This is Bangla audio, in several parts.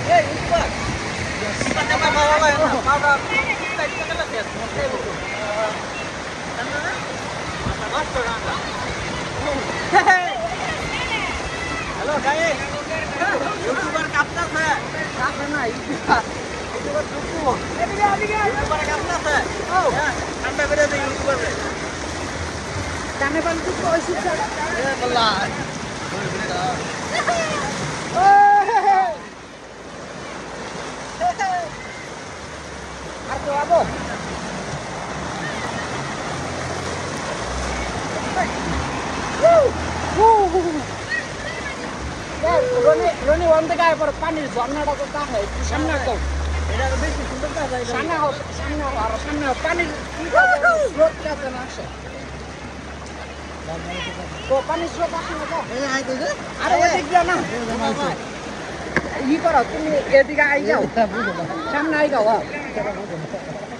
এই ইউটিউবার সিপাতে মামা বাবা না পাউডার টাইট করে শেষ এই বলতো জানা না নষ্ট রান্না হ্যালো গাইস ইউটিউবার কাটতাছে কাটে না ইউটিউবার টুকু এদিকে ইউটিউবার কাটতাছে ও ঠান্ডা করে দে ইউটিউবার রে কানে পান টুকু ওইসি এ বল্লা আর তো আবো রনি ওখান থেকে আয় পরে পানির ঝর্ণাটা তো তা হয় একটু সামনে দাও এটা বেশি সুন্দর কাজ হয় সামনে হোক আর সামনে পানির স্রোত কাছে না আসে তো পানির স্রোত আসে না তো আরে ওদিক যা না ই করো তুমি এদিকে আই যাও সামনে আই যাও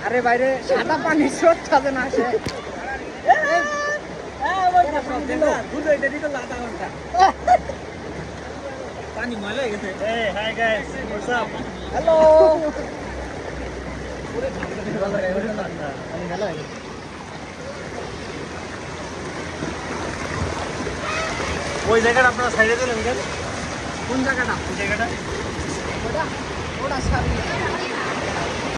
আরে বাইরে সাদা পানির স্রোত কাছে না আসে পানি ময়লা হয়ে গেছে hi guys what's up hello ওই জায়গাটা আপনারা সাইডে দিলেন কেন কোন জায়গাটা ওটা সারি